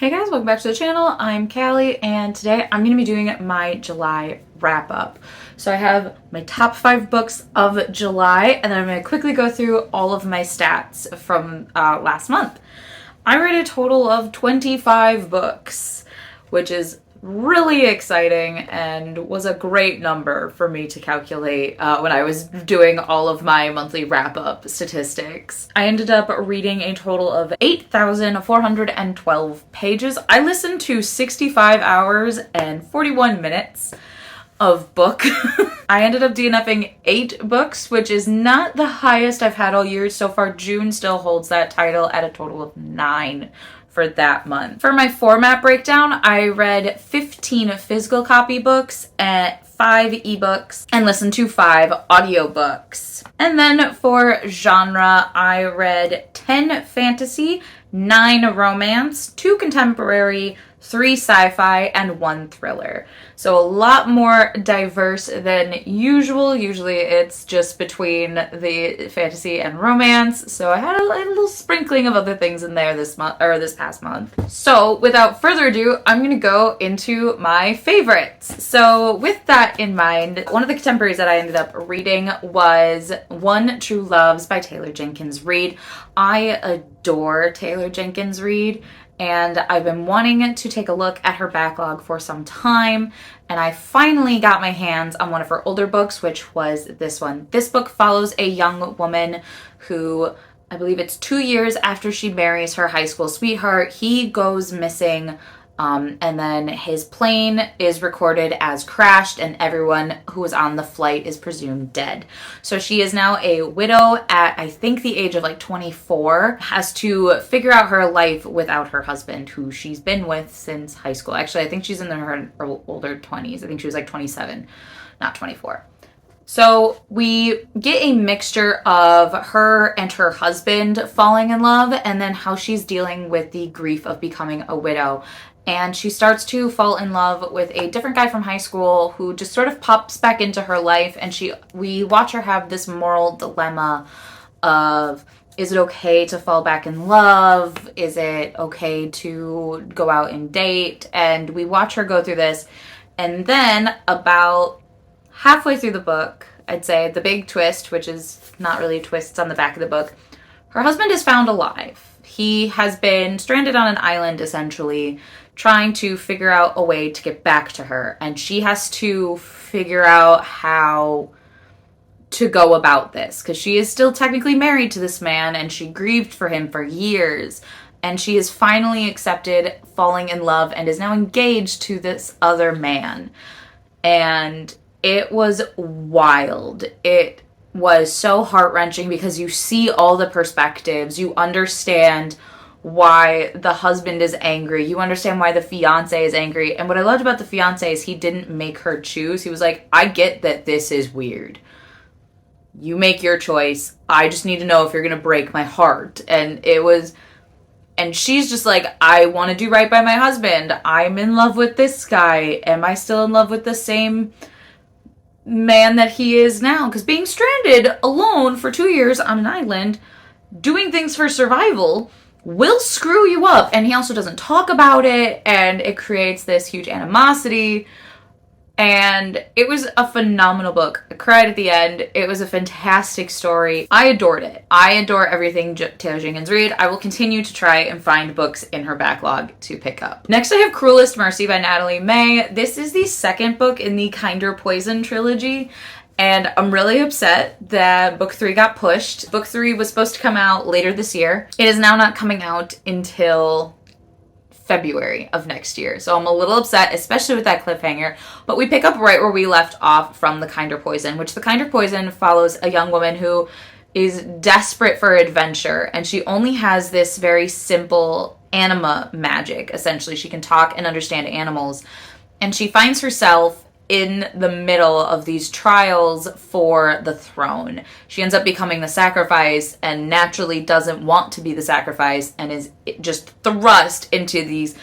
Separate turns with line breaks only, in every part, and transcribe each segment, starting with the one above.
Hey guys, welcome back to the channel. I'm Callie, and today I'm going to be doing my July wrap up. So I have my top 5 books of July, and then I'm going to quickly go through all of my stats from last month. I read a total of 25 books, which is really exciting and was a great number for me to calculate when I was doing all of my monthly wrap-up statistics. I ended up reading a total of 8,412 pages. I listened to 65 hours and 41 minutes of book. I ended up DNFing 8 books, which is not the highest I've had all year. So far, June still holds that title at a total of 9 for that month. For my format breakdown, I read 15 physical copy books and 5 ebooks and listened to 5 audiobooks. And then for genre, I read 10 fantasy, 9 romance, 2 contemporary, 3 sci-fi, and 1 thriller. So a lot more diverse than usual. Usually it's just between the fantasy and romance. So I had a little sprinkling of other things in there this month, or this past month. So without further ado, I'm going to go into my favorites. So with that in mind, one of the contemporaries that I ended up reading was One True Loves by Taylor Jenkins Reid. I adore Taylor Jenkins Reid, and I've been wanting to take a look at her backlog for some time, and I finally got my hands on one of her older books, which was this one. This book follows a young woman who, I believe it's 2 years after she marries her high school sweetheart, he goes missing, and then his plane is recorded as crashed, and everyone who was on the flight is presumed dead. So she is now a widow at, I think, the age of like 24, has to figure out her life without her husband, who she's been with since high school. Actually, I think she's in her older 20s. I think she was like 27, not 24. So we get a mixture of her and her husband falling in love, and then how she's dealing with the grief of becoming a widow. And she starts to fall in love with a different guy from high school who just sort of pops back into her life, and we watch her have this moral dilemma of, is it okay to fall back in love? Is it okay to go out and date? And we watch her go through this, and then about halfway through the book, I'd say the big twist, which is not really a twist, it's on the back of the book, her husband is found alive. He has been stranded on an island, essentially, trying to figure out a way to get back to her. And she has to figure out how to go about this, because she is still technically married to this man, and she grieved for him for years. And she is finally accepted falling in love and is now engaged to this other man. And it was wild. It was so heart-wrenching because you see all the perspectives. You understand why the husband is angry. You understand why the fiance is angry. And what I loved about the fiance is he didn't make her choose. He was like, I get that this is weird. You make your choice. I just need to know if you're going to break my heart. And she's just like, I want to do right by my husband. I'm in love with this guy. Am I still in love with the same man that he is now? Because being stranded alone for 2 years on an island, doing things for survival, will screw you up. And he also doesn't talk about it, and it creates this huge animosity. And it was a phenomenal book. I cried at the end. It was a fantastic story. I adored it. I adore everything Taylor Jenkins Reid. I will continue to try and find books in her backlog to pick up. Next, I have Cruelest Mercy by Natalie May. This is the second book in the Kinder Poison trilogy, and I'm really upset that book 3 got pushed. Book 3 was supposed to come out later this year. It is now not coming out until February of next year. So I'm a little upset, especially with that cliffhanger. But we pick up right where we left off from The Kinder Poison, which The Kinder Poison follows a young woman who is desperate for adventure, and she only has this very simple anima magic. Essentially, she can talk and understand animals, and she finds herself in the middle of these trials for the throne. She ends up becoming the sacrifice and naturally doesn't want to be the sacrifice, and is just thrust into these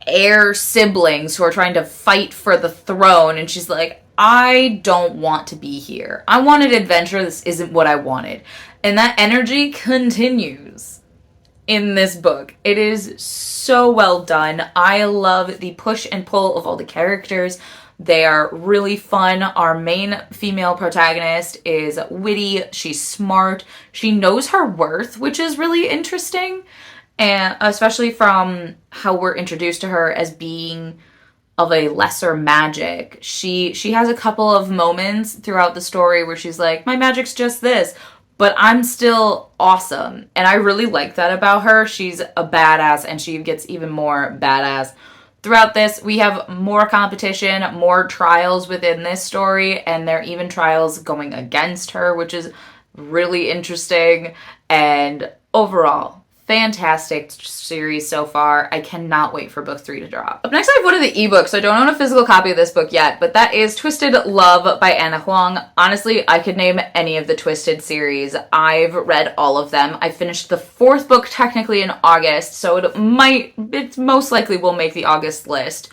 heir siblings who are trying to fight for the throne. And she's like, I don't want to be here. I wanted adventure. This isn't what I wanted. And that energy continues in this book. It is so well done. I love the push and pull of all the characters. They are really fun. Our main female protagonist is witty. She's smart. She knows her worth, which is really interesting. And especially from how we're introduced to her as being of a lesser magic. She has a couple of moments throughout the story where she's like, my magic's just this, but I'm still awesome. And I really like that about her. She's a badass, and she gets even more badass throughout this. We have more competition, more trials within this story, and there are even trials going against her, which is really interesting. And overall, fantastic series so far. I cannot wait for book 3 to drop. Up next, I have one of the ebooks. So I don't own a physical copy of this book yet, but that is Twisted Love by Anna Huang. Honestly, I could name any of the Twisted series. I've read all of them. I finished the 4th book technically in August, so it most likely will make the August list.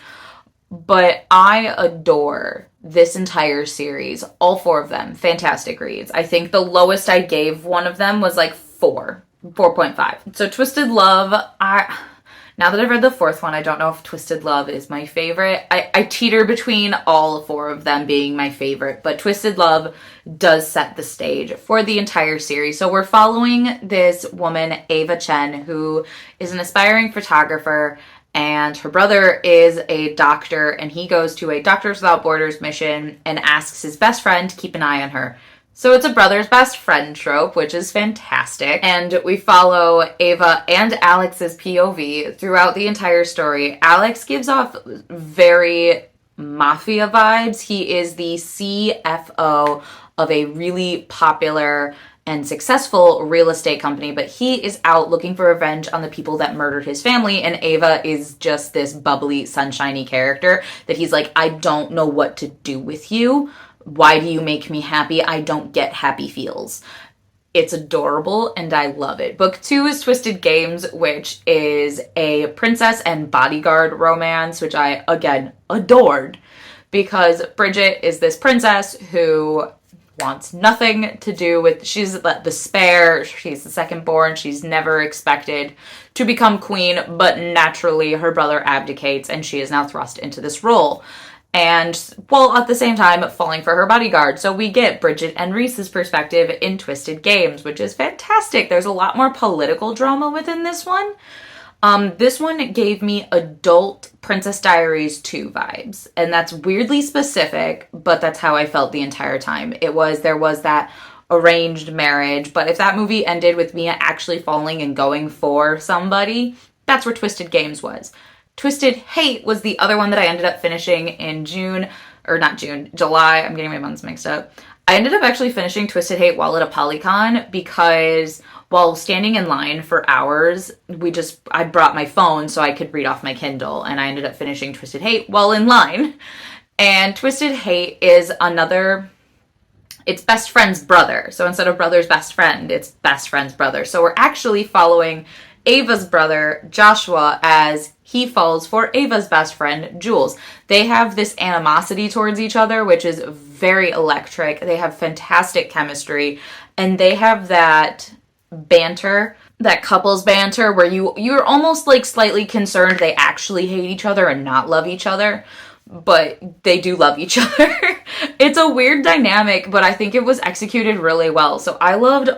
But I adore this entire series. All 4 of them. Fantastic reads. I think the lowest I gave one of them was like 4.5. So Twisted Love, now that I've read the 4th one, I don't know if Twisted Love is my favorite. I teeter between all 4 of them being my favorite, but Twisted Love does set the stage for the entire series. So we're following this woman, Ava Chen, who is an aspiring photographer, and her brother is a doctor, and he goes to a Doctors Without Borders mission and asks his best friend to keep an eye on her. So it's a brother's best friend trope, which is fantastic. And we follow Ava and Alex's POV throughout the entire story. Alex gives off very mafia vibes. He is the CFO of a really popular and successful real estate company, but he is out looking for revenge on the people that murdered his family, and Ava is just this bubbly, sunshiny character that he's like, I don't know what to do with you. Why do you make me happy? I don't get happy feels. It's adorable, and I love it. Book 2 is Twisted Games, which is a princess and bodyguard romance, which I, again, adored, because Bridget is this princess who wants nothing to do with, she's the spare, she's the second born, she's never expected to become queen, but naturally her brother abdicates, and she is now thrust into this role. And while at the same time falling for her bodyguard. So we get Bridget and Reese's perspective in Twisted Games, which is fantastic. There's a lot more political drama within this one. This one gave me adult Princess Diaries 2 vibes. And that's weirdly specific, but that's how I felt the entire time. There was that arranged marriage, but if that movie ended with Mia actually falling and going for somebody, that's where Twisted Games was. Twisted Hate was the other one that I ended up finishing in July. I'm getting my months mixed up. I ended up actually finishing Twisted Hate while at a Polycon because while standing in line for hours, I brought my phone so I could read off my Kindle, and I ended up finishing Twisted Hate while in line. And Twisted Hate is it's best friend's brother. So instead of brother's best friend, it's best friend's brother. So we're actually following Ava's brother, Joshua, as he falls for Ava's best friend, Jules. They have this animosity towards each other, which is very electric. They have fantastic chemistry, and they have that banter, that couples banter, where you're almost like slightly concerned they actually hate each other and not love each other, but they do love each other. It's a weird dynamic, but I think it was executed really well. So I loved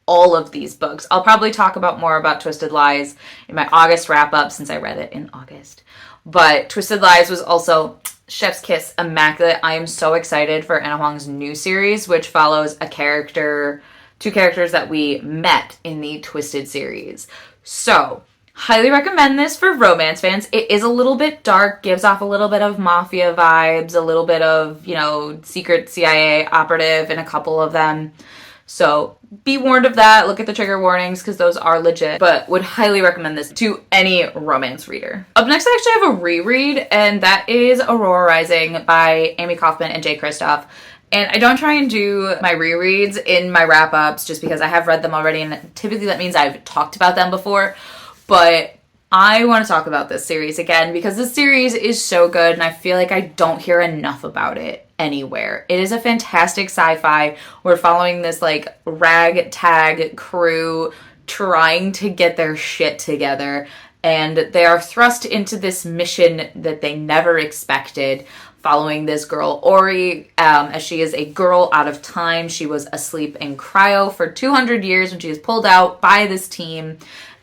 all of these books. I'll probably talk more about Twisted Lies in my August wrap-up since I read it in August. But Twisted Lies was also chef's kiss, immaculate. I am so excited for Anna Huang's new series, which follows two characters that we met in the Twisted series. So, highly recommend this for romance fans. It is a little bit dark, gives off a little bit of mafia vibes, a little bit of, secret CIA operative in a couple of them. So be warned of that. Look at the trigger warnings because those are legit, but would highly recommend this to any romance reader. Up next, I actually have a reread, and that is Aurora Rising by Amie Kaufman and Kristoff. And I don't try and do my rereads in my wrap-ups just because I have read them already, and typically that means I've talked about them before. But I want to talk about this series again because this series is so good, and I feel like I don't hear enough about it anywhere. It is a fantastic sci-fi. We're following this ragtag crew trying to get their shit together, and they are thrust into this mission that they never expected, following this girl, Ori, as she is a girl out of time. She was asleep in cryo for 200 years when she was pulled out by this team,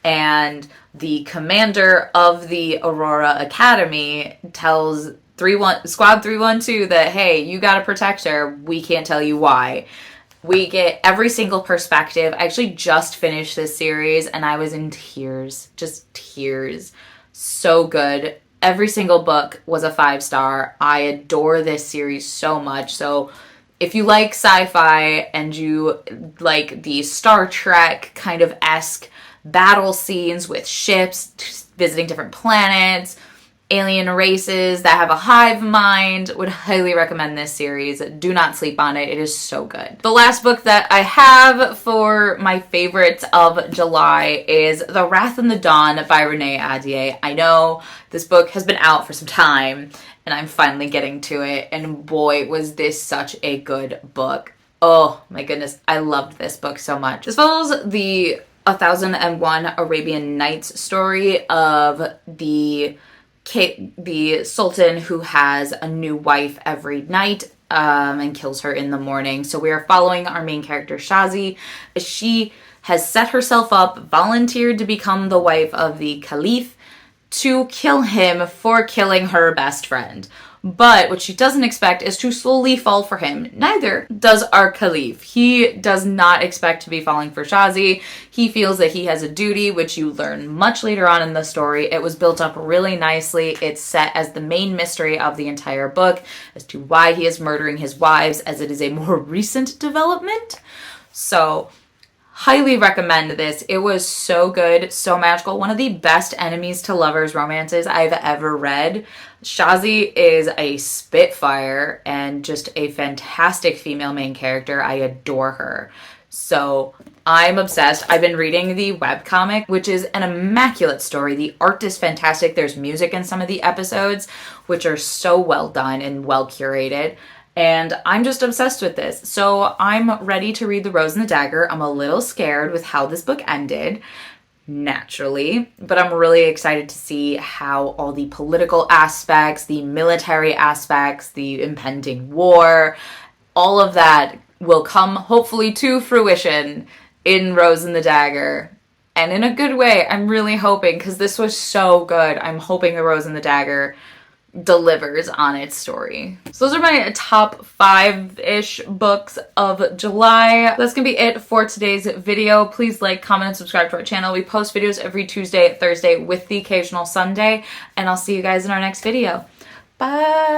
and the commander of the Aurora Academy tells Squad 312 that, hey, you gotta protect her. We can't tell you why. We get every single perspective. I actually just finished this series and I was in tears. Just tears. So good. Every single book was a 5-star. I adore this series so much. So if you like sci-fi and you like the Star Trek kind of esque battle scenes with ships visiting different planets, alien races that have a hive mind, would highly recommend this series. Do not sleep on it. It is so good. The last book that I have for my favorites of July is The Wrath and the Dawn by Renee Ahdieh. I know this book has been out for some time and I'm finally getting to it, and boy, was this such a good book. Oh my goodness, I loved this book so much. This follows the 1001 Arabian Nights story of the Sultan who has a new wife every night and kills her in the morning. So we are following our main character Shazi. She has set herself up, volunteered to become the wife of the Caliph to kill him for killing her best friend. But what she doesn't expect is to slowly fall for him. Neither does our Caliph. He does not expect to be falling for Shazi. He feels that he has a duty, which you learn much later on in the story. It was built up really nicely. It's set as the main mystery of the entire book as to why he is murdering his wives, as it is a more recent development. So highly recommend this. It was so good, so magical. One of the best enemies to lovers romances I've ever read. Shazi is a spitfire and just a fantastic female main character. I adore her. So I'm obsessed. I've been reading the webcomic, which is an immaculate story. The art is fantastic. There's music in some of the episodes, which are so well done and well curated. And I'm just obsessed with this. So I'm ready to read The Rose and the Dagger. I'm a little scared with how this book ended, naturally, but I'm really excited to see how all the political aspects, the military aspects, the impending war, all of that will come hopefully to fruition in Rose and the Dagger. And in a good way. I'm really hoping, because this was so good. I'm hoping The Rose and the Dagger delivers on its story. So those are my top 5-ish books of July. That's gonna be it for today's video. Please like, comment, and subscribe to our channel. We post videos every Tuesday, Thursday, with the occasional Sunday, and I'll see you guys in our next video. Bye!